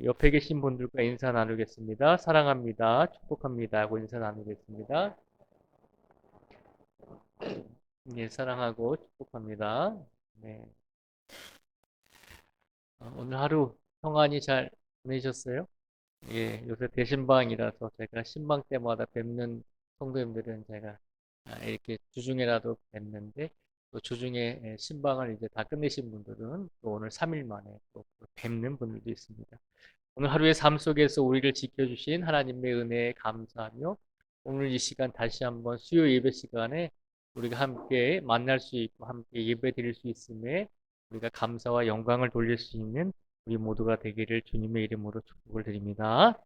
옆에 계신 분들과 인사 나누겠습니다. 사랑합니다. 축복합니다. 하고 인사 나누겠습니다. 예, 사랑하고 축복합니다. 네. 오늘 하루 평안히 잘 보내셨어요? 예, 요새 대신방이라서 제가 신방 때마다 뵙는 성도님들은 제가 이렇게 주중에라도 뵙는데 또 주중에 신방을 이제 다 끝내신 분들은 또 오늘 3일 만에 또 뵙는 분들도 있습니다. 오늘 하루의 삶 속에서 우리를 지켜주신 하나님의 은혜에 감사하며 오늘 이 시간 다시 한번 수요 예배 시간에 우리가 함께 만날 수 있고 함께 예배 드릴 수 있음에 우리가 감사와 영광을 돌릴 수 있는 우리 모두가 되기를 주님의 이름으로 축복을 드립니다.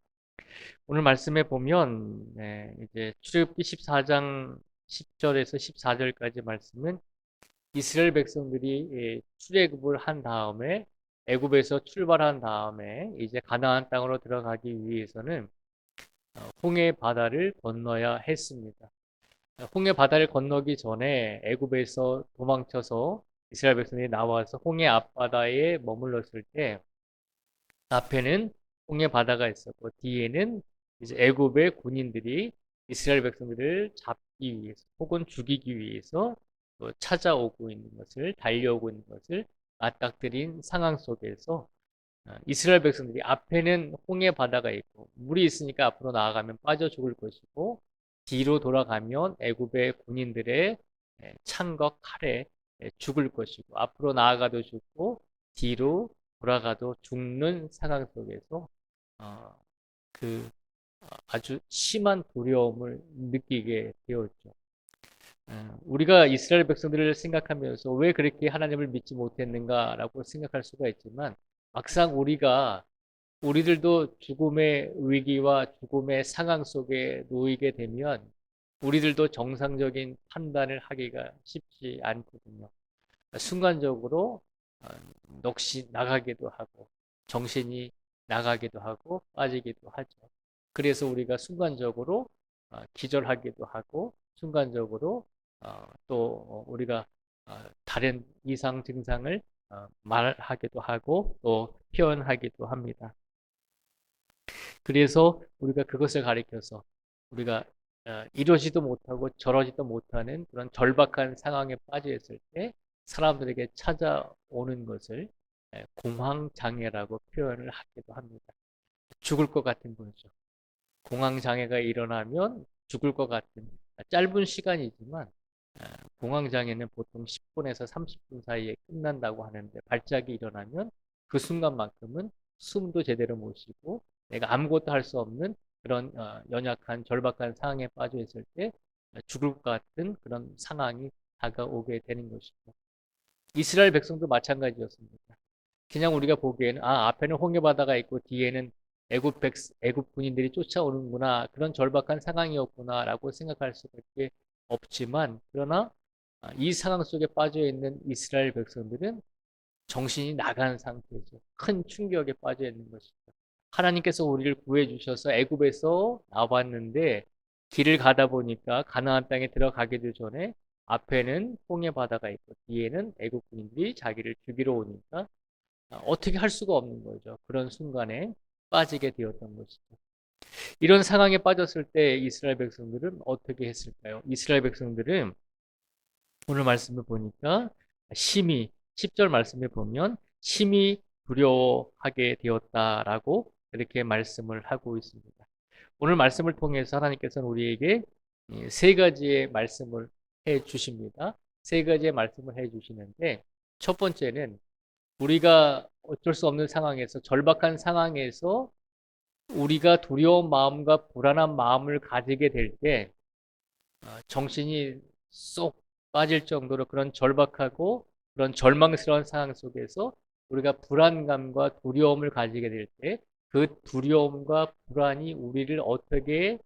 오늘 말씀에 보면 이제 출애굽기 14장 10절에서 14절까지 말씀은 이스라엘 백성들이 출애굽을 한 다음에 애굽에서 출발한 다음에 이제 가나안 땅으로 들어가기 위해서는 홍해 바다를 건너야 했습니다. 홍해 바다를 건너기 전에 애굽에서 도망쳐서 이스라엘 백성들이 나와서 홍해 앞바다에 머물렀을 때 앞에는 홍해 바다가 있었고 뒤에는 이제 애굽의 군인들이 이스라엘 백성들을 잡기 위해서 혹은 죽이기 위해서 찾아오고 있는 것을 달려오고 있는 것을 맞닥뜨린 상황 속에서 이스라엘 백성들이 앞에는 홍해 바다가 있고 물이 있으니까 앞으로 나아가면 빠져 죽을 것이고 뒤로 돌아가면 애굽의 군인들의 창과 칼에 죽을 것이고 앞으로 나아가도 죽고 뒤로 돌아가도 죽는 상황 속에서 어, 그 아주 심한 두려움을 느끼게 되었죠. 우리가 이스라엘 백성들을 생각하면서 왜 그렇게 하나님을 믿지 못했는가라고 생각할 수가 있지만 막상 우리들도 죽음의 위기와 죽음의 상황 속에 놓이게 되면 우리들도 정상적인 판단을 하기가 쉽지 않거든요. 순간적으로 어, 넋이 나가기도 하고 정신이 나가기도 하고 빠지기도 하죠. 그래서 우리가 순간적으로 기절하기도 하고 순간적으로 또 우리가 다른 이상 증상을 말하기도 하고 또 표현하기도 합니다. 그래서 우리가 그것을 가리켜서 우리가 이러지도 못하고 저러지도 못하는 그런 절박한 상황에 빠져 있을 때 사람들에게 찾아오는 것을 공황장애라고 표현을 하기도 합니다. 죽을 것 같은 거죠. 공황장애가 일어나면 죽을 것 같은 짧은 시간이지만 공황장애는 보통 10분에서 30분 사이에 끝난다고 하는데 발작이 일어나면 그 순간만큼은 숨도 제대로 못 쉬고 내가 아무것도 할 수 없는 그런 연약한 절박한 상황에 빠져 있을 때 죽을 것 같은 그런 상황이 다가오게 되는 것이죠. 이스라엘 백성도 마찬가지였습니다. 그냥 우리가 보기에는 앞에는 홍해 바다가 있고 뒤에는 애굽 군인들이 쫓아오는구나 그런 절박한 상황이었구나라고 생각할 수밖에 없지만 그러나 이 상황 속에 빠져 있는 이스라엘 백성들은 정신이 나간 상태죠. 큰 충격에 빠져 있는 것이죠. 하나님께서 우리를 구해 주셔서 애굽에서 나왔는데 길을 가다 보니까 가나안 땅에 들어가기도 전에 앞에는 홍해 바다가 있고 뒤에는 애굽 군인들이 자기를 죽이러 오니까 어떻게 할 수가 없는 거죠. 그런 순간에 빠지게 되었던 것이죠. 이런 상황에 빠졌을 때 이스라엘 백성들은 어떻게 했을까요? 이스라엘 백성들은 오늘 말씀을 보니까 심히 10절 말씀에 보면 심히 두려워하게 되었다라고 이렇게 말씀을 하고 있습니다. 오늘 말씀을 통해서 하나님께서는 우리에게 세 가지의 말씀을 해 주십니다. 세 가지의 말씀을 해 주시는데 첫 번째는 우리가 어쩔 수 없는 상황에서 절박한 상황에서 우리가 두려운 마음과 불안한 마음을 가지게 될 때 정신이 쏙 빠질 정도로 그런 절박하고 그런 절망스러운 상황 속에서 우리가 불안감과 두려움을 가지게 될 때 그 두려움과 불안이 우리를 어떻게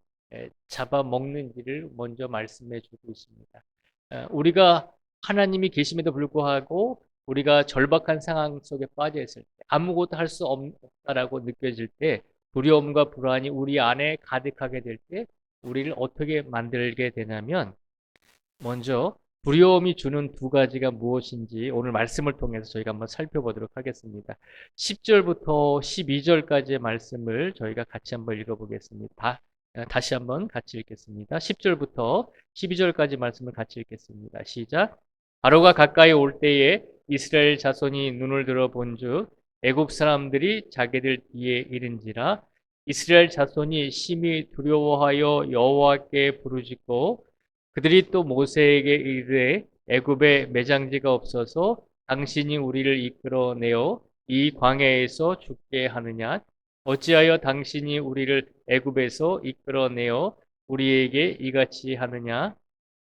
잡아먹는지를 먼저 말씀해 주고 있습니다. 우리가 하나님이 계심에도 불구하고 우리가 절박한 상황 속에 빠져 있을 때 아무것도 할 수 없다라고 느껴질 때 두려움과 불안이 우리 안에 가득하게 될 때 우리를 어떻게 만들게 되냐면 먼저 두려움이 주는 두 가지가 무엇인지 오늘 말씀을 통해서 저희가 한번 살펴보도록 하겠습니다. 10절부터 12절까지의 말씀을 저희가 같이 한번 읽어보겠습니다. 다시 한번 같이 읽겠습니다. 10절부터 12절까지 말씀을 같이 읽겠습니다. 시작. 바로가 가까이 올 때에 이스라엘 자손이 눈을 들어 본즉 애굽 사람들이 자기들 뒤에 이른지라. 이스라엘 자손이 심히 두려워하여 여호와께 부르짖고 그들이 또 모세에게 이르되 애굽에 매장지가 없어서 당신이 우리를 이끌어내어 이 광야에서 죽게 하느냐? 어찌하여 당신이 우리를 애굽에서 이끌어내어 우리에게 이같이 하느냐?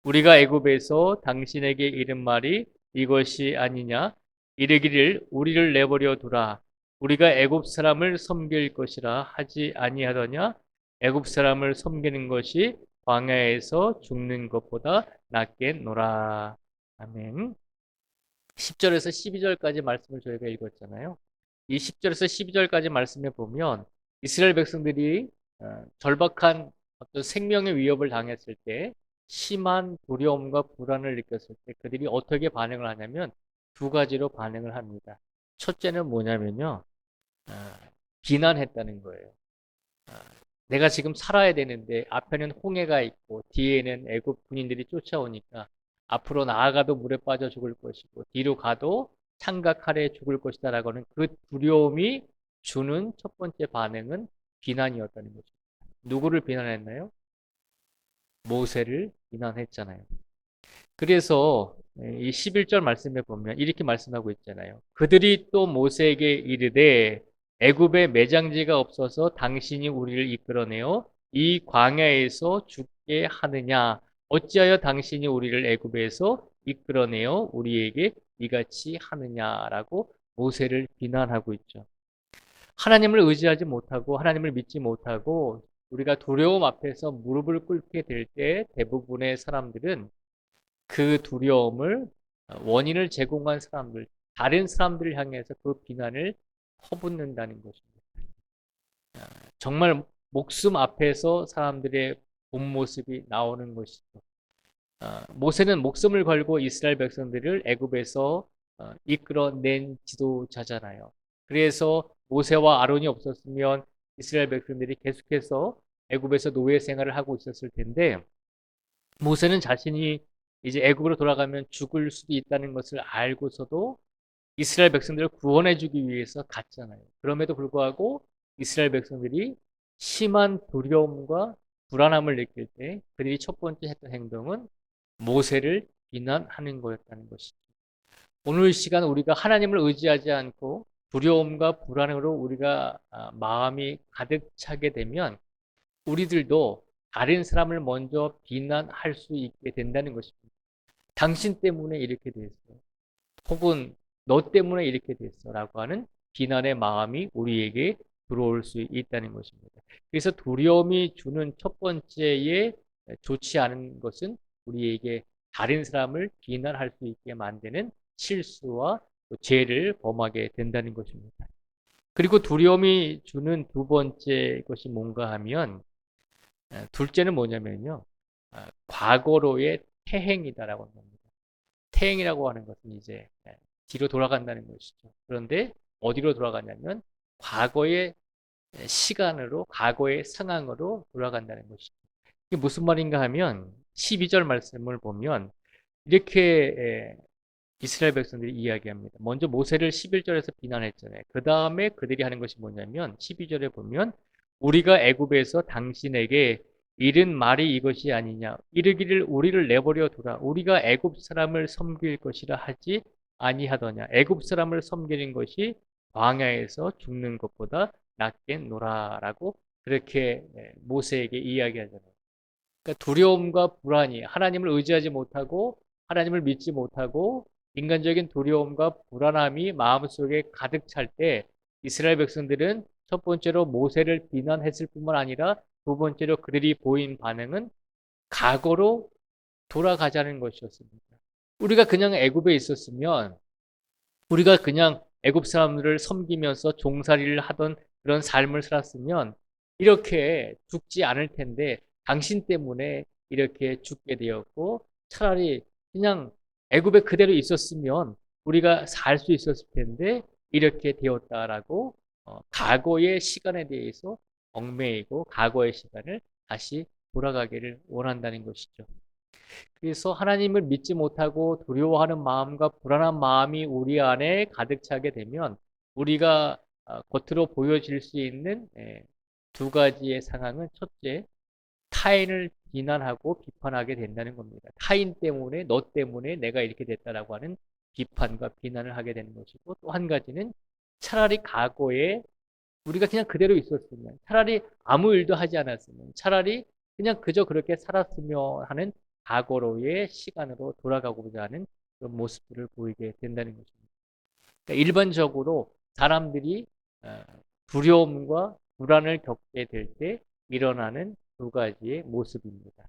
우리가 애굽에서 당신에게 이른 말이 이것이 아니냐? 이르기를 우리를 내버려 두라. 우리가 애굽 사람을 섬길 것이라 하지 아니하더냐? 애굽 사람을 섬기는 것이 광야에서 죽는 것보다 낫겠노라. 아멘. 10절에서 12절까지 말씀을 저희가 읽었잖아요. 이 10절에서 12절까지 말씀에 보면 이스라엘 백성들이 절박한 어떤 생명의 위협을 당했을 때 심한 두려움과 불안을 느꼈을 때 그들이 어떻게 반응을 하냐면 두 가지로 반응을 합니다. 첫째는 뭐냐면요. 비난했다는 거예요. 내가 지금 살아야 되는데 앞에는 홍해가 있고 뒤에는 애굽 군인들이 쫓아오니까 앞으로 나아가도 물에 빠져 죽을 것이고 뒤로 가도 창과 칼에 죽을 것이다 라고는 그 두려움이 주는 첫 번째 반응은 비난이었다는 거죠. 누구를 비난했나요? 모세를 비난했잖아요. 그래서 이 11절 말씀에 보면 이렇게 말씀하고 있잖아요. 그들이 또 모세에게 이르되 애굽에 매장지가 없어서 당신이 우리를 이끌어내어 이 광야에서 죽게 하느냐? 어찌하여 당신이 우리를 애굽에서 이끌어내어 우리에게 이같이 하느냐라고 모세를 비난하고 있죠. 하나님을 의지하지 못하고 하나님을 믿지 못하고 우리가 두려움 앞에서 무릎을 꿇게 될 때 대부분의 사람들은 그 두려움을 원인을 제공한 사람들, 다른 사람들을 향해서 그 비난을 퍼붓는다는 것입니다. 정말 목숨 앞에서 사람들의 본 모습이 나오는 것이죠. 모세는 목숨을 걸고 이스라엘 백성들을 애굽에서 이끌어낸 지도자잖아요. 그래서 모세와 아론이 없었으면 이스라엘 백성들이 계속해서 애굽에서 노예 생활을 하고 있었을 텐데 모세는 자신이 이제 애굽으로 돌아가면 죽을 수도 있다는 것을 알고서도 이스라엘 백성들을 구원해 주기 위해서 갔잖아요. 그럼에도 불구하고 이스라엘 백성들이 심한 두려움과 불안함을 느낄 때 그들이 첫 번째 했던 행동은 모세를 비난하는 거였다는 것이죠. 오늘 시간 우리가 하나님을 의지하지 않고 두려움과 불안으로 우리가 마음이 가득 차게 되면 우리들도 다른 사람을 먼저 비난할 수 있게 된다는 것입니다. 당신 때문에 이렇게 됐어. 혹은 너 때문에 이렇게 됐어. 라고 하는 비난의 마음이 우리에게 들어올 수 있다는 것입니다. 그래서 두려움이 주는 첫 번째의 좋지 않은 것은 우리에게 다른 사람을 비난할 수 있게 만드는 실수와 죄를 범하게 된다는 것입니다. 그리고 두려움이 주는 두 번째 것이 뭔가 하면 둘째는 뭐냐면요. 과거로의 퇴행이다라고 하는 겁니다. 퇴행이라고 하는 것은 이제 뒤로 돌아간다는 것이죠. 그런데 어디로 돌아가냐면 과거의 시간으로, 과거의 상황으로 돌아간다는 것이죠. 이게 무슨 말인가 하면 12절 말씀을 보면 이렇게 이스라엘 백성들이 이야기합니다. 먼저 모세를 11절에서 비난했잖아요. 그 다음에 그들이 하는 것이 뭐냐면 12절에 보면 우리가 애굽에서 당신에게 이른 말이 이것이 아니냐. 이르기를 우리를 내버려 두라. 우리가 애굽 사람을 섬길 것이라 하지 아니하더냐. 애굽 사람을 섬기는 것이 광야에서 죽는 것보다 낫겠노라라고 그렇게 모세에게 이야기하잖아요. 그러니까 두려움과 불안이 하나님을 의지하지 못하고 하나님을 믿지 못하고 인간적인 두려움과 불안함이 마음속에 가득 찰 때 이스라엘 백성들은 첫 번째로 모세를 비난했을 뿐만 아니라 두 번째로 그들이 보인 반응은 과거로 돌아가자는 것이었습니다. 우리가 그냥 애굽에 있었으면 우리가 그냥 애굽 사람들을 섬기면서 종살이를 하던 그런 삶을 살았으면 이렇게 죽지 않을 텐데 당신 때문에 이렇게 죽게 되었고 차라리 그냥 애굽에 그대로 있었으면 우리가 살 수 있었을 텐데 이렇게 되었다라고 과거의 시간에 대해서 얽매이고 과거의 시간을 다시 돌아가기를 원한다는 것이죠. 그래서 하나님을 믿지 못하고 두려워하는 마음과 불안한 마음이 우리 안에 가득 차게 되면 우리가 겉으로 보여질 수 있는 두 가지의 상황은 첫째, 타인을 비난하고 비판하게 된다는 겁니다. 타인 때문에, 너 때문에 내가 이렇게 됐다라고 하는 비판과 비난을 하게 되는 것이고, 또 한 가지는 차라리 과거에 우리가 그냥 그대로 있었으면, 차라리 아무 일도 하지 않았으면, 차라리 그냥 그저 그렇게 살았으면 하는 과거로의 시간으로 돌아가고자 하는 그런 모습들을 보이게 된다는 것입니다. 그러니까 일반적으로 사람들이 어, 두려움과 불안을 겪게 될 때 일어나는 두 가지의 모습입니다.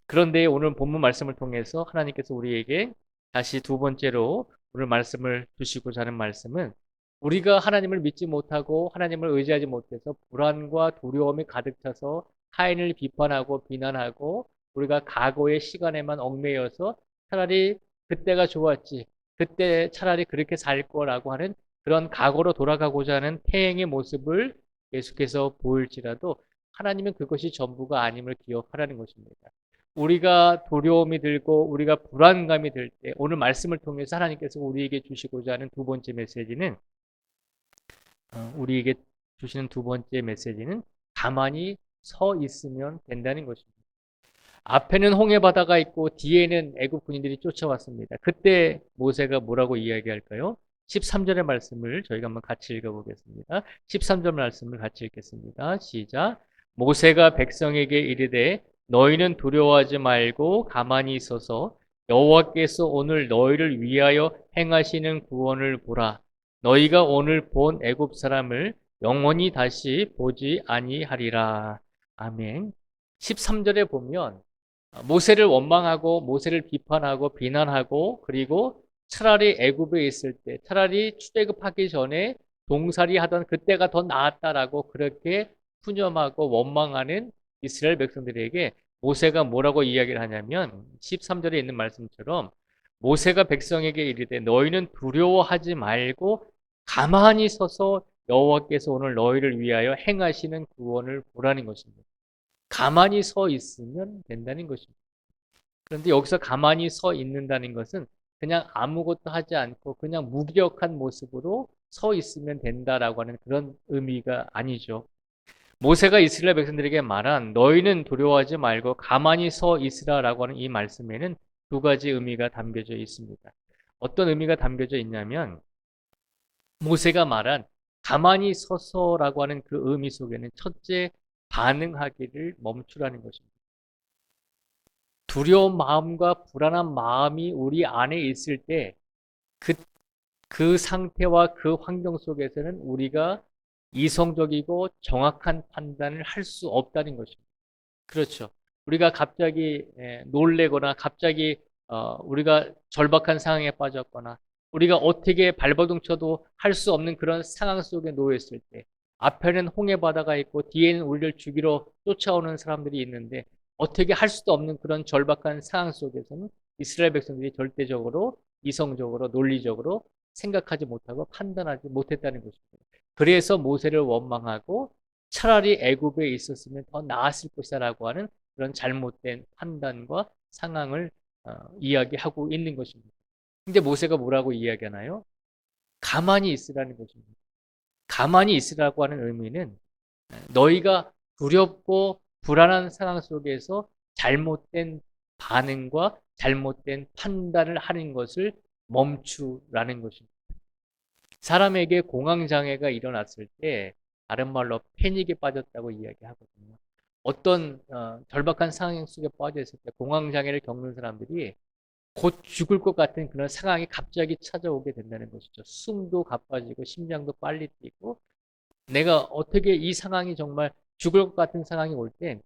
그런데 오늘 본문 말씀을 통해서 하나님께서 우리에게 다시 두 번째로 오늘 말씀을 주시고자 하는 말씀은 우리가 하나님을 믿지 못하고 하나님을 의지하지 못해서 불안과 두려움이 가득 차서 타인을 비판하고 비난하고 우리가 과거의 시간에만 얽매여서 차라리 그때가 좋았지, 그때 차라리 그렇게 살 거라고 하는 그런 과거로 돌아가고자 하는 태행의 모습을 계속해서 보일지라도 하나님은 그것이 전부가 아님을 기억하라는 것입니다. 우리가 두려움이 들고 우리가 불안감이 들 때 오늘 말씀을 통해서 하나님께서 우리에게 주시고자 하는 두 번째 메시지는 우리에게 주시는 두 번째 메시지는 가만히 서 있으면 된다는 것입니다. 앞에는 홍해 바다가 있고 뒤에는 애굽 군인들이 쫓아왔습니다. 그때 모세가 뭐라고 이야기할까요? 13절의 말씀을 저희가 한번 같이 읽어보겠습니다. 13절 말씀을 같이 읽겠습니다. 시작. 모세가 백성에게 이르되 너희는 두려워하지 말고 가만히 있어서 여호와께서 오늘 너희를 위하여 행하시는 구원을 보라. 너희가 오늘 본 애굽 사람을 영원히 다시 보지 아니하리라. 아멘. 13절에 보면 모세를 원망하고 모세를 비판하고 비난하고 그리고 차라리 애굽에 있을 때 차라리 출애굽하기 전에 동살이 하던 그때가 더 나았다라고 그렇게 푸념하고 원망하는 이스라엘 백성들에게 모세가 뭐라고 이야기를 하냐면 13절에 있는 말씀처럼 모세가 백성에게 이르되 너희는 두려워하지 말고 가만히 서서 여호와께서 오늘 너희를 위하여 행하시는 구원을 보라는 것입니다. 가만히 서 있으면 된다는 것입니다. 그런데 여기서 가만히 서 있는다는 것은 그냥 아무것도 하지 않고 그냥 무기력한 모습으로 서 있으면 된다라고 하는 그런 의미가 아니죠. 모세가 이스라엘 백성들에게 말한 너희는 두려워하지 말고 가만히 서 있으라라고 하는 이 말씀에는 두 가지 의미가 담겨져 있습니다. 어떤 의미가 담겨져 있냐면 모세가 말한 가만히 서서라고 하는 그 의미 속에는 첫째 반응하기를 멈추라는 것입니다. 두려운 마음과 불안한 마음이 우리 안에 있을 때 그 상태와 그 환경 속에서는 우리가 이성적이고 정확한 판단을 할 수 없다는 것입니다. 그렇죠. 우리가 갑자기 놀래거나 갑자기 우리가 절박한 상황에 빠졌거나 우리가 어떻게 발버둥 쳐도 할 수 없는 그런 상황 속에 놓였을 때 앞에는 홍해 바다가 있고 뒤에는 우리를 죽이러 쫓아오는 사람들이 있는데 어떻게 할 수도 없는 그런 절박한 상황 속에서는 이스라엘 백성들이 절대적으로 이성적으로 논리적으로 생각하지 못하고 판단하지 못했다는 것입니다. 그래서 모세를 원망하고 차라리 애굽에 있었으면 더 나았을 것이라고 하는 그런 잘못된 판단과 상황을 이야기하고 있는 것입니다. 근데 모세가 뭐라고 이야기하나요? 가만히 있으라는 것입니다. 가만히 있으라고 하는 의미는 너희가 두렵고 불안한 상황 속에서 잘못된 반응과 잘못된 판단을 하는 것을 멈추라는 것입니다. 사람에게 공황장애가 일어났을 때 다른 말로 패닉에 빠졌다고 이야기하거든요. 어떤 절박한 상황 속에 빠져 있을 때 공황장애를 겪는 사람들이 곧 죽을 것 같은 그런 상황이 갑자기 찾아오게 된다는 것이죠. 숨도 가빠지고 심장도 빨리 뛰고 내가 어떻게 이 상황이 정말 죽을 것 같은 상황이 올 때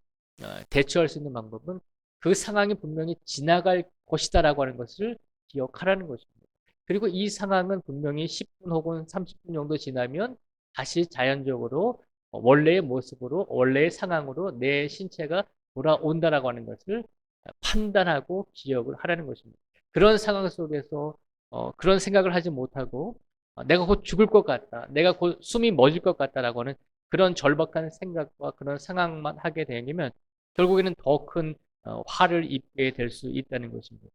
대처할 수 있는 방법은 그 상황이 분명히 지나갈 것이다라고 하는 것을 기억하라는 것입니다. 그리고 이 상황은 분명히 10분 혹은 30분 정도 지나면 다시 자연적으로 원래의 모습으로 원래의 상황으로 내 신체가 돌아온다라고 하는 것을 판단하고 기억을 하라는 것입니다. 그런 상황 속에서 그런 생각을 하지 못하고 내가 곧 죽을 것 같다. 내가 곧 숨이 멎을 것 같다라고 하는 그런 절박한 생각과 그런 상황만 하게 되면 결국에는 더 큰 화를 입게 될 수 있다는 것입니다.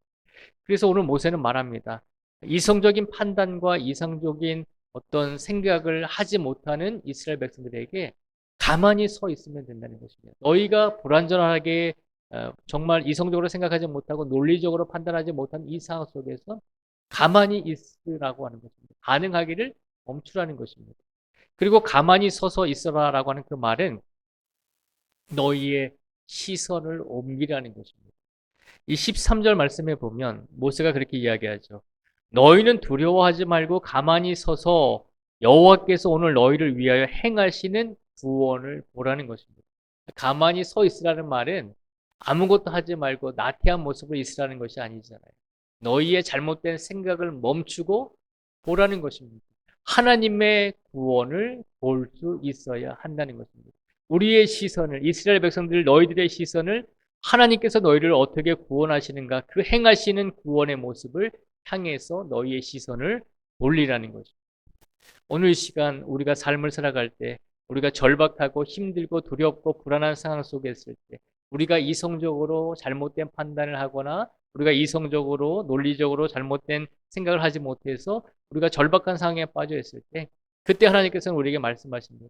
그래서 오늘 모세는 말합니다. 이성적인 판단과 이상적인 어떤 생각을 하지 못하는 이스라엘 백성들에게 가만히 서 있으면 된다는 것입니다. 너희가 불완전하게 정말 이성적으로 생각하지 못하고 논리적으로 판단하지 못한 이 상황 속에서 가만히 있으라고 하는 것입니다. 반응하기를 멈추라는 것입니다. 그리고 가만히 서서 있어라라고 하는 그 말은 너희의 시선을 옮기라는 것입니다. 이 13절 말씀에 보면 모세가 그렇게 이야기하죠. 너희는 두려워하지 말고 가만히 서서 여호와께서 오늘 너희를 위하여 행하시는 구원을 보라는 것입니다. 가만히 서 있으라는 말은 아무것도 하지 말고 나태한 모습으로 있으라는 것이 아니잖아요. 너희의 잘못된 생각을 멈추고 보라는 것입니다. 하나님의 구원을 볼 수 있어야 한다는 것입니다. 우리의 시선을, 이스라엘 백성들 너희들의 시선을 하나님께서 너희를 어떻게 구원하시는가, 그 행하시는 구원의 모습을 향해서 너희의 시선을 돌리라는 거죠. 오늘 이 시간 우리가 삶을 살아갈 때 우리가 절박하고 힘들고 두렵고 불안한 상황 속에 있을 때 우리가 이성적으로 잘못된 판단을 하거나 우리가 이성적으로 논리적으로 잘못된 생각을 하지 못해서 우리가 절박한 상황에 빠져 있을 때 그때 하나님께서는 우리에게 말씀하십니다.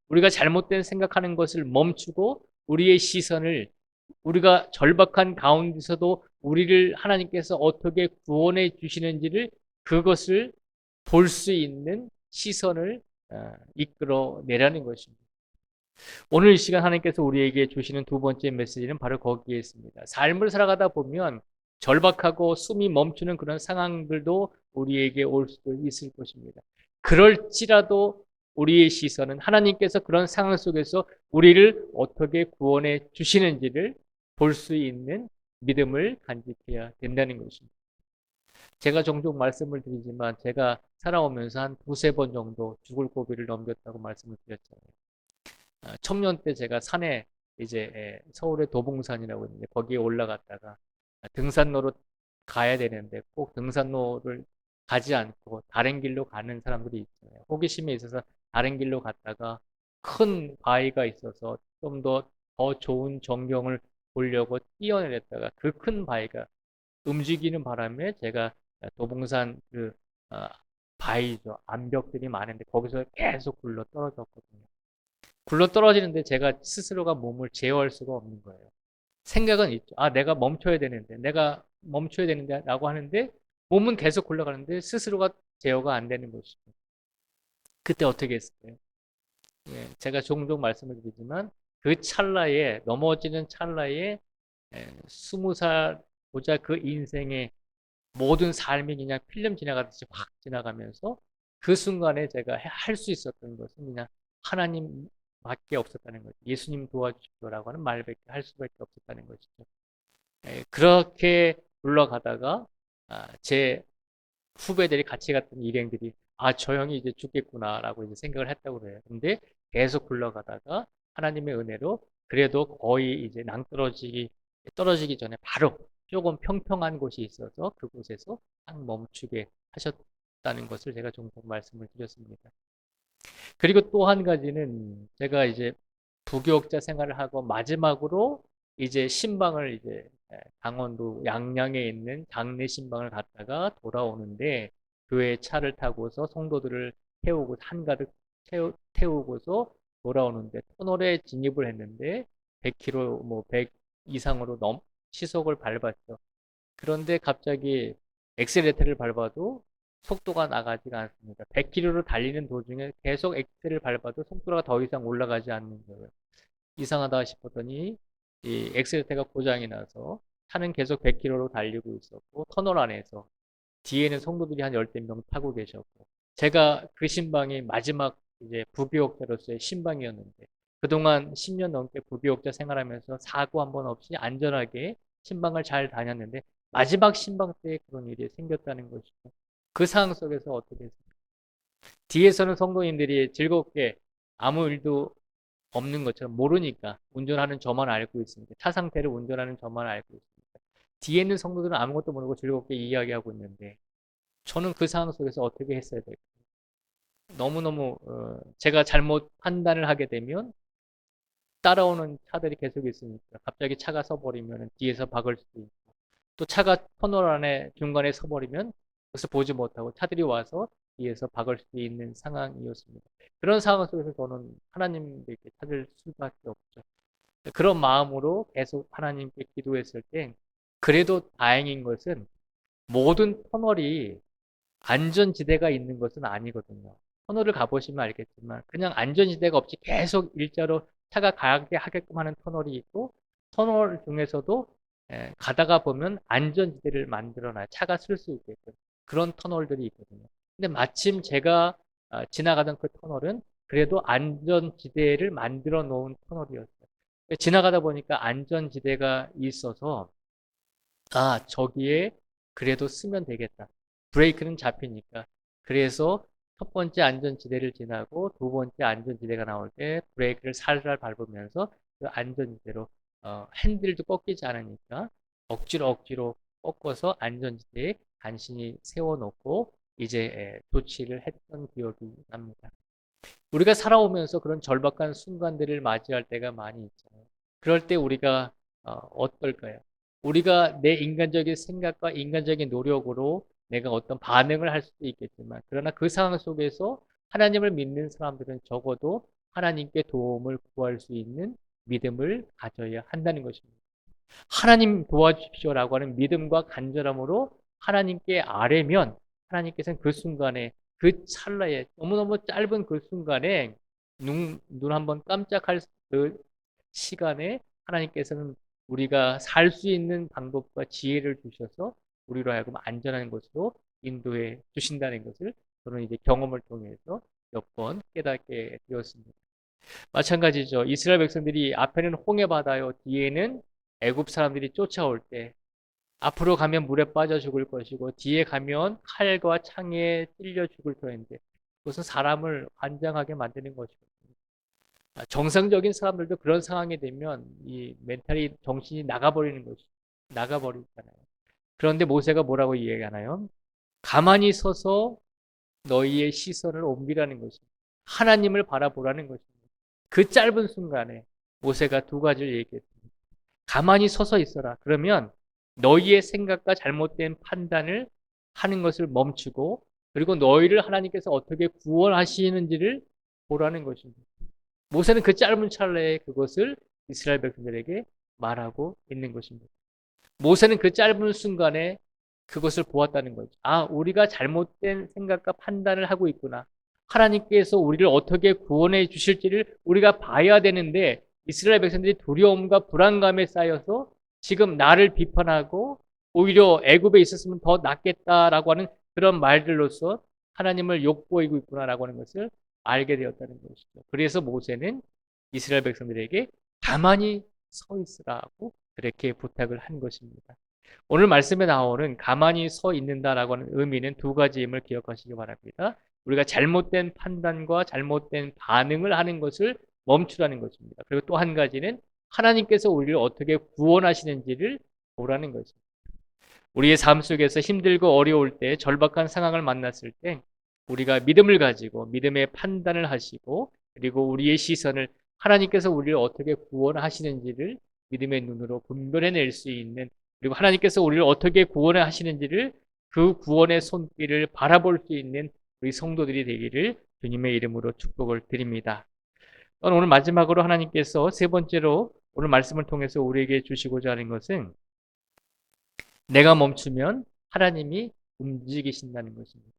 우리가 잘못된 생각하는 것을 멈추고 우리의 시선을 우리가 절박한 가운데서도 우리를 하나님께서 어떻게 구원해 주시는지를 그것을 볼 수 있는 시선을 이끌어내라는 것입니다. 오늘 이 시간 하나님께서 우리에게 주시는 두 번째 메시지는 바로 거기에 있습니다. 삶을 살아가다 보면 절박하고 숨이 멈추는 그런 상황들도 우리에게 올 수도 있을 것입니다. 그럴지라도 우리의 시선은 하나님께서 그런 상황 속에서 우리를 어떻게 구원해 주시는지를 볼 수 있는 믿음을 간직해야 된다는 것입니다. 제가 종종 말씀을 드리지만 제가 살아오면서 한 두세 번 정도 죽을 고비를 넘겼다고 말씀을 드렸잖아요. 청년 때 제가 산에 이제 서울의 도봉산이라고 있는데 거기에 올라갔다가 등산로로 가야 되는데 꼭 등산로를 가지 않고 다른 길로 가는 사람들이 있잖아요. 호기심에 있어서 다른 길로 갔다가 큰 바위가 있어서 좀 더 좋은 전경을 보려고 뛰어내렸다가 그 큰 바위가 움직이는 바람에 제가 도봉산 그 어, 바위죠. 암벽들이 많은데 거기서 계속 굴러 떨어졌거든요. 굴러 떨어지는데 제가 스스로가 몸을 제어할 수가 없는 거예요. 생각은 있죠. 아, 내가 멈춰야 되는데 라고 하는데 몸은 계속 굴러가는데 스스로가 제어가 안 되는 것이죠. 그때 어떻게 했을까요? 예, 제가 종종 말씀을 드리지만 그 찰나에 넘어지는 찰나에 20살 보자 그 인생의 모든 삶이 그냥 필름 지나가듯이 확 지나가면서 그 순간에 제가 할 수 있었던 것은 그냥 하나님밖에 없었다는 거죠. 예수님 도와주십시오라고 하는 말밖에 할 수밖에 없었다는 것이죠. 그렇게 굴러가다가 제 후배들이 같이 갔던 일행들이 저 형이 이제 죽겠구나라고 이제 생각을 했다고 그래요. 근데 계속 굴러가다가 하나님의 은혜로 그래도 거의 이제 떨어지기 전에 바로 조금 평평한 곳이 있어서 그곳에서 딱 멈추게 하셨다는 것을 제가 종종 말씀을 드렸습니다. 그리고 또 한 가지는 제가 이제 부교육자 생활을 하고 마지막으로 이제 신방을 이제 강원도 양양에 있는 장례 신방을 갔다가 돌아오는데 교회 차를 타고서 성도들을 태우고 한가득 태우고서 돌아오는데 터널에 진입을 했는데 100km 뭐 100 이상으로 시속을 밟았죠. 그런데 갑자기 엑셀레이터를 밟아도 속도가 나가지가 않습니다. 100km로 달리는 도중에 계속 엑셀을 밟아도 속도가 더 이상 올라가지 않는 거예요. 이상하다 싶었더니 이 엑셀레이터가 고장이 나서 차는 계속 100km로 달리고 있었고 터널 안에서 뒤에는 성도들이 한 열댓 명 타고 계셨고 제가 그 신방이 마지막 이제 부교육자로서의 신방이었는데 그동안 10년 넘게 부교육자 생활하면서 사고 한 번 없이 안전하게 신방을 잘 다녔는데 마지막 신방 때 그런 일이 생겼다는 것이죠. 그 상황 속에서 어떻게 했습니까? 뒤에서는 성도님들이 즐겁게 아무 일도 없는 것처럼 모르니까 운전하는 저만 알고 있습니다. 차 상태를 운전하는 저만 알고 있습니다. 뒤에 있는 성도들은 아무것도 모르고 즐겁게 이야기하고 있는데 저는 그 상황 속에서 어떻게 했어야 될까요? 너무너무 제가 잘못 판단을 하게 되면 따라오는 차들이 계속 있으니까 갑자기 차가 서버리면 뒤에서 박을 수도 있고 또 차가 터널 안에 중간에 서버리면 그것을 보지 못하고 차들이 와서 뒤에서 박을 수도 있는 상황이었습니다. 그런 상황 속에서 저는 하나님께 찾을 수밖에 없죠. 그런 마음으로 계속 하나님께 기도했을 때 그래도 다행인 것은 모든 터널이 안전지대가 있는 것은 아니거든요. 터널을 가보시면 알겠지만 그냥 안전지대가 없이 계속 일자로 차가 가게 하게끔 하는 터널이 있고 터널 중에서도 가다가 보면 안전지대를 만들어놔요. 차가 쓸 수 있게끔. 그런 터널들이 있거든요. 근데 마침 제가 지나가던 그 터널은 그래도 안전지대를 만들어 놓은 터널이었어요. 지나가다 보니까 안전지대가 있어서 저기에 그래도 쓰면 되겠다. 브레이크는 잡히니까. 그래서 첫 번째 안전지대를 지나고 두 번째 안전지대가 나올 때 브레이크를 살살 밟으면서 그 안전지대로 핸들도 꺾이지 않으니까 억지로 꺾어서 안전지대에 간신히 세워놓고 이제 조치를 했던 기억이 납니다. 우리가 살아오면서 그런 절박한 순간들을 맞이할 때가 많이 있잖아요. 그럴 때 우리가 어떨까요? 우리가 내 인간적인 생각과 인간적인 노력으로 내가 어떤 반응을 할 수도 있겠지만 그러나 그 상황 속에서 하나님을 믿는 사람들은 적어도 하나님께 도움을 구할 수 있는 믿음을 가져야 한다는 것입니다. 하나님 도와주십시오라고 하는 믿음과 간절함으로 하나님께 아뢰면 하나님께서는 그 순간에 그 찰나에 너무너무 짧은 그 순간에 눈 한번 깜짝할 그 시간에 하나님께서는 우리가 살 수 있는 방법과 지혜를 주셔서 우리로 하여금 안전한 곳으로 인도해 주신다는 것을 저는 이제 경험을 통해서 몇 번 깨닫게 되었습니다. 마찬가지죠. 이스라엘 백성들이 앞에는 홍해 바다요, 뒤에는 애굽 사람들이 쫓아올 때 앞으로 가면 물에 빠져 죽을 것이고 뒤에 가면 칼과 창에 찔려 죽을 터인데 그것은 사람을 환장하게 만드는 것이거든요. 정상적인 사람들도 그런 상황이 되면 이 멘탈이 정신이 나가버리잖아요. 그런데 모세가 뭐라고 이야기하나요? 가만히 서서 너희의 시선을 옮기라는 것입니다. 하나님을 바라보라는 것입니다. 그 짧은 순간에 모세가 두 가지를 얘기했습니다. 가만히 서서 있어라. 그러면 너희의 생각과 잘못된 판단을 하는 것을 멈추고 그리고 너희를 하나님께서 어떻게 구원하시는지를 보라는 것입니다. 모세는 그 짧은 찰나에 그것을 이스라엘 백성들에게 말하고 있는 것입니다. 모세는 그 짧은 순간에 그것을 보았다는 거죠. 우리가 잘못된 생각과 판단을 하고 있구나. 하나님께서 우리를 어떻게 구원해 주실지를 우리가 봐야 되는데 이스라엘 백성들이 두려움과 불안감에 쌓여서 지금 나를 비판하고 오히려 애굽에 있었으면 더 낫겠다라고 하는 그런 말들로서 하나님을 욕보이고 있구나라고 하는 것을 알게 되었다는 것이죠. 그래서 모세는 이스라엘 백성들에게 가만히 서 있으라고 그렇게 부탁을 한 것입니다. 오늘 말씀에 나오는 가만히 서 있는다라고 하는 의미는 두 가지임을 기억하시기 바랍니다. 우리가 잘못된 판단과 잘못된 반응을 하는 것을 멈추라는 것입니다. 그리고 또 한 가지는 하나님께서 우리를 어떻게 구원하시는지를 보라는 것입니다. 우리의 삶 속에서 힘들고 어려울 때 절박한 상황을 만났을 때 우리가 믿음을 가지고 믿음의 판단을 하시고 그리고 우리의 시선을 하나님께서 우리를 어떻게 구원하시는지를 믿음의 눈으로 분별해낼 수 있는 그리고 하나님께서 우리를 어떻게 구원하시는지를 그 구원의 손길을 바라볼 수 있는 우리 성도들이 되기를 주님의 이름으로 축복을 드립니다. 오늘 마지막으로 하나님께서 세 번째로 오늘 말씀을 통해서 우리에게 주시고자 하는 것은 내가 멈추면 하나님이 움직이신다는 것입니다.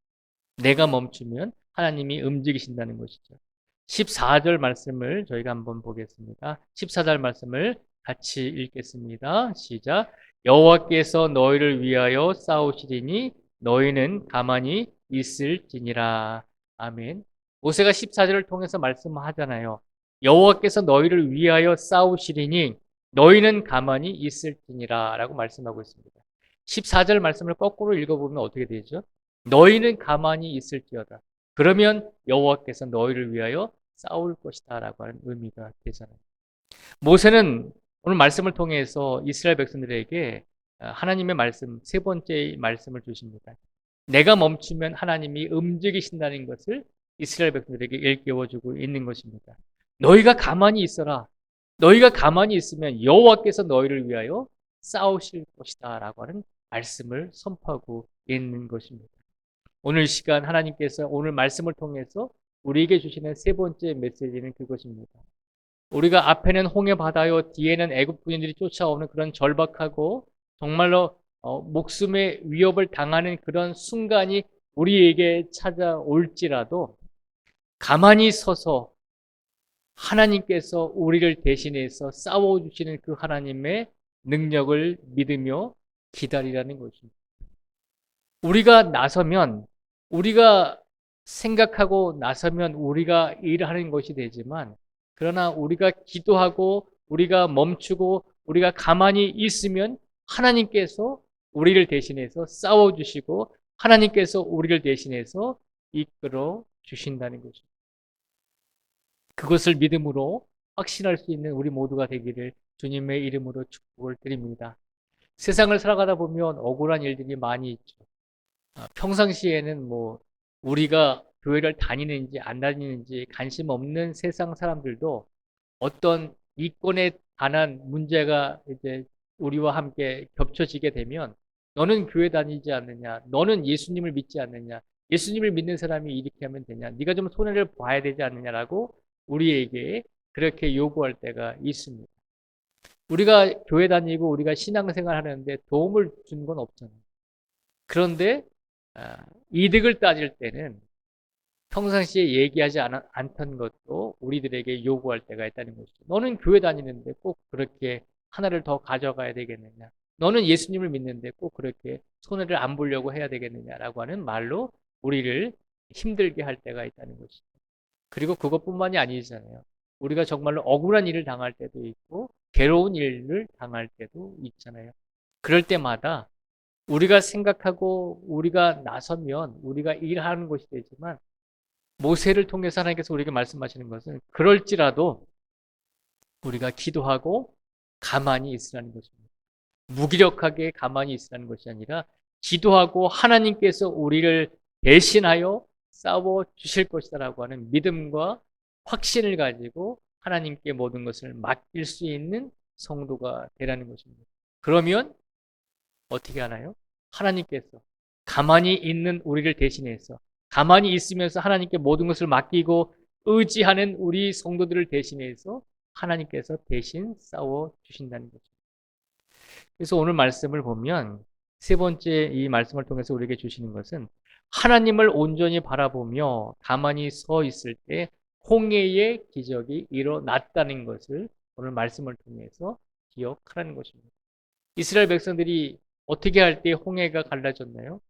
내가 멈추면 하나님이 움직이신다는 것이죠. 14절 말씀을 저희가 한번 보겠습니다. 14절 말씀을 같이 읽겠습니다. 시작. 여호와께서 너희를 위하여 싸우시리니 너희는 가만히 있을지니라. 아멘. 모세가 14절을 통해서 말씀하잖아요. 여호와께서 너희를 위하여 싸우시리니 너희는 가만히 있을지니라 라고 말씀하고 있습니다. 14절 말씀을 거꾸로 읽어보면 어떻게 되죠? 너희는 가만히 있을지어다. 그러면 여호와께서 너희를 위하여 싸울 것이다 라고 하는 의미가 되잖아요. 모세는 오늘 말씀을 통해서 이스라엘 백성들에게 하나님의 말씀, 세 번째 말씀을 주십니다. 내가 멈추면 하나님이 움직이신다는 것을 이스라엘 백성들에게 일깨워주고 있는 것입니다. 너희가 가만히 있어라. 너희가 가만히 있으면 여호와께서 너희를 위하여 싸우실 것이다 라고 하는 말씀을 선포하고 있는 것입니다. 오늘 시간 하나님께서 오늘 말씀을 통해서 우리에게 주시는 세 번째 메시지는 그것입니다. 우리가 앞에는 홍해 바다요, 뒤에는 애굽 군인들이 쫓아오는 그런 절박하고 정말로 목숨의 위협을 당하는 그런 순간이 우리에게 찾아올지라도 가만히 서서 하나님께서 우리를 대신해서 싸워주시는 그 하나님의 능력을 믿으며 기다리라는 것입니다. 우리가 나서면, 우리가 생각하고 나서면 우리가 일하는 것이 되지만, 그러나 우리가 기도하고 우리가 멈추고 우리가 가만히 있으면 하나님께서 우리를 대신해서 싸워주시고 하나님께서 우리를 대신해서 이끌어 주신다는 것입니다. 그것을 믿음으로 확신할 수 있는 우리 모두가 되기를 주님의 이름으로 축복을 드립니다. 세상을 살아가다 보면 억울한 일들이 많이 있죠. 평상시에는 우리가 교회를 다니는지 안 다니는지 관심 없는 세상 사람들도 어떤 이권에 관한 문제가 이제 우리와 함께 겹쳐지게 되면 너는 교회 다니지 않느냐, 너는 예수님을 믿지 않느냐, 예수님을 믿는 사람이 이렇게 하면 되냐, 네가 좀 손해를 봐야 되지 않느냐라고 우리에게 그렇게 요구할 때가 있습니다. 우리가 교회 다니고 우리가 신앙생활 하는데 도움을 준 건 없잖아요. 그런데 이득을 따질 때는 평상시에 얘기하지 않던 것도 우리들에게 요구할 때가 있다는 것이죠. 너는 교회 다니는데 꼭 그렇게 하나를 더 가져가야 되겠느냐? 너는 예수님을 믿는데 꼭 그렇게 손해를 안 보려고 해야 되겠느냐라고 하는 말로 우리를 힘들게 할 때가 있다는 것이죠. 그리고 그것뿐만이 아니잖아요. 우리가 정말로 억울한 일을 당할 때도 있고 괴로운 일을 당할 때도 있잖아요. 그럴 때마다 우리가 생각하고 우리가 나서면 우리가 일하는 것이 되지만 모세를 통해서 하나님께서 우리에게 말씀하시는 것은 그럴지라도 우리가 기도하고 가만히 있으라는 것입니다. 무기력하게 가만히 있으라는 것이 아니라 기도하고 하나님께서 우리를 대신하여 싸워 주실 것이다라고 하는 믿음과 확신을 가지고 하나님께 모든 것을 맡길 수 있는 성도가 되라는 것입니다. 그러면 어떻게 하나요? 하나님께서 가만히 있는 우리를 대신해서 가만히 있으면서 하나님께 모든 것을 맡기고 의지하는 우리 성도들을 대신해서 하나님께서 대신 싸워 주신다는 거죠. 그래서 오늘 말씀을 보면 세 번째 이 말씀을 통해서 우리에게 주시는 것은 하나님을 온전히 바라보며 가만히 서 있을 때 홍해의 기적이 일어났다는 것을 오늘 말씀을 통해서 기억하라는 것입니다. 이스라엘 백성들이 어떻게 할 때 홍해가 갈라졌나요?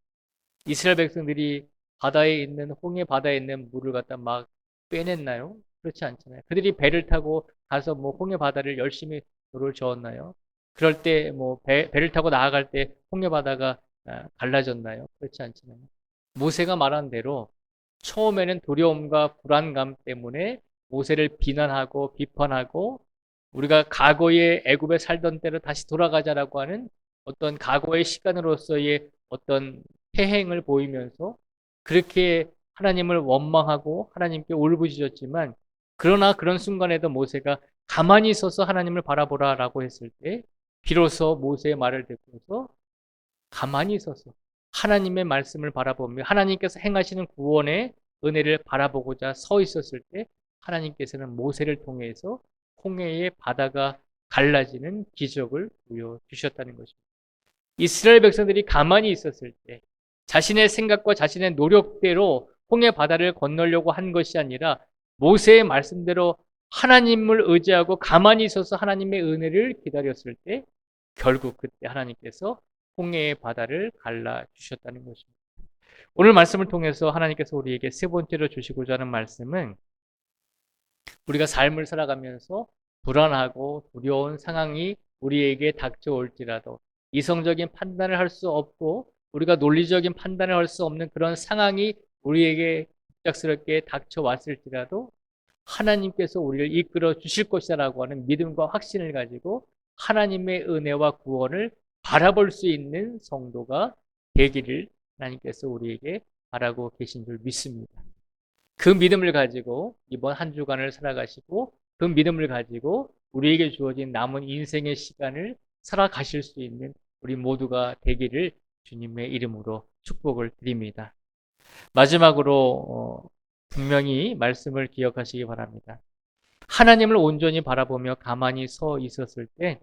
이스라엘 백성들이 바다에 있는 홍해 바다에 있는 물을 갖다 막 빼냈나요? 그렇지 않잖아요. 그들이 배를 타고 가서 홍해 바다를 열심히 물을 저었나요? 그럴 때 배를 타고 나아갈 때 홍해 바다가 갈라졌나요? 그렇지 않잖아요. 모세가 말한 대로 처음에는 두려움과 불안감 때문에 모세를 비난하고 비판하고 우리가 과거의 애굽에 살던 때로 다시 돌아가자라고 하는 어떤 과거의 시간으로서의 어떤 태행을 보이면서 그렇게 하나님을 원망하고 하나님께 울부짖었지만 그러나 그런 순간에도 모세가 가만히 서서 하나님을 바라보라라고 했을 때 비로소 모세의 말을 듣고서 가만히 서서 하나님의 말씀을 바라보며 하나님께서 행하시는 구원의 은혜를 바라보고자 서 있었을 때 하나님께서는 모세를 통해서 홍해의 바다가 갈라지는 기적을 보여주셨다는 것입니다. 이스라엘 백성들이 가만히 있었을 때 자신의 생각과 자신의 노력대로 홍해 바다를 건너려고 한 것이 아니라 모세의 말씀대로 하나님을 의지하고 가만히 있어서 하나님의 은혜를 기다렸을 때 결국 그때 하나님께서 홍해의 바다를 갈라주셨다는 것입니다. 오늘 말씀을 통해서 하나님께서 우리에게 세 번째로 주시고자 하는 말씀은 우리가 삶을 살아가면서 불안하고 두려운 상황이 우리에게 닥쳐올지라도 이성적인 판단을 할 수 없고 우리가 논리적인 판단을 할 수 없는 그런 상황이 우리에게 갑작스럽게 닥쳐왔을지라도 하나님께서 우리를 이끌어 주실 것이라고 하는 믿음과 확신을 가지고 하나님의 은혜와 구원을 바라볼 수 있는 성도가 되기를 하나님께서 우리에게 바라고 계신 줄 믿습니다. 그 믿음을 가지고 이번 한 주간을 살아가시고 그 믿음을 가지고 우리에게 주어진 남은 인생의 시간을 살아가실 수 있는 우리 모두가 되기를 주님의 이름으로 축복을 드립니다. 마지막으로 분명히 말씀을 기억하시기 바랍니다. 하나님을 온전히 바라보며 가만히 서 있었을 때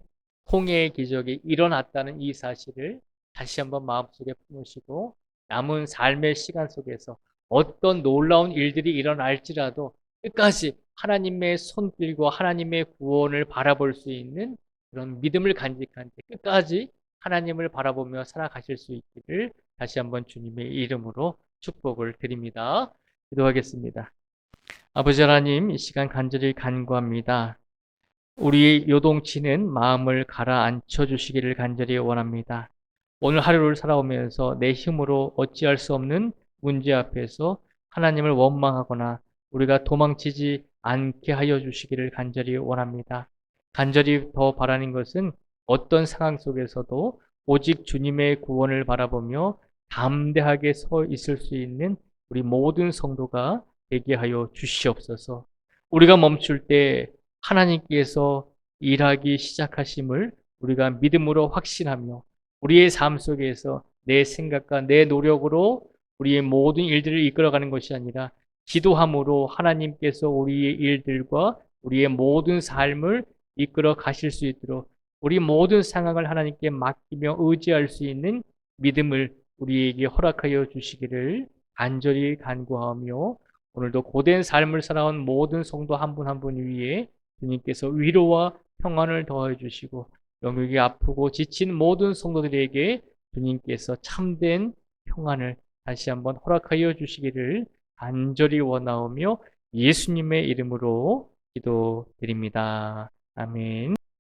홍해의 기적이 일어났다는 이 사실을 다시 한번 마음속에 품으시고 남은 삶의 시간 속에서 어떤 놀라운 일들이 일어날지라도 끝까지 하나님의 손길과 하나님의 구원을 바라볼 수 있는 그런 믿음을 간직한 채 끝까지 하나님을 바라보며 살아가실 수 있기를 다시 한번 주님의 이름으로 축복을 드립니다. 기도하겠습니다. 아버지 하나님, 이 시간 간절히 간구합니다. 우리 요동치는 마음을 가라앉혀 주시기를 간절히 원합니다. 오늘 하루를 살아오면서 내 힘으로 어찌할 수 없는 문제 앞에서 하나님을 원망하거나 우리가 도망치지 않게 하여 주시기를 간절히 원합니다. 간절히 더 바라는 것은 어떤 상황 속에서도 오직 주님의 구원을 바라보며 담대하게 서 있을 수 있는 우리 모든 성도가 되게 하여 주시옵소서. 우리가 멈출 때 하나님께서 일하기 시작하심을 우리가 믿음으로 확신하며 우리의 삶 속에서 내 생각과 내 노력으로 우리의 모든 일들을 이끌어가는 것이 아니라 기도함으로 하나님께서 우리의 일들과 우리의 모든 삶을 이끌어 가실 수 있도록 우리 모든 상황을 하나님께 맡기며 의지할 수 있는 믿음을 우리에게 허락하여 주시기를 간절히 간구하며 오늘도 고된 삶을 살아온 모든 성도 한 분 한 분 위에 주님께서 위로와 평안을 더해 주시고 영역이 아프고 지친 모든 성도들에게 주님께서 참된 평안을 다시 한번 허락하여 주시기를 간절히 원하오며 예수님의 이름으로 기도드립니다. 아멘.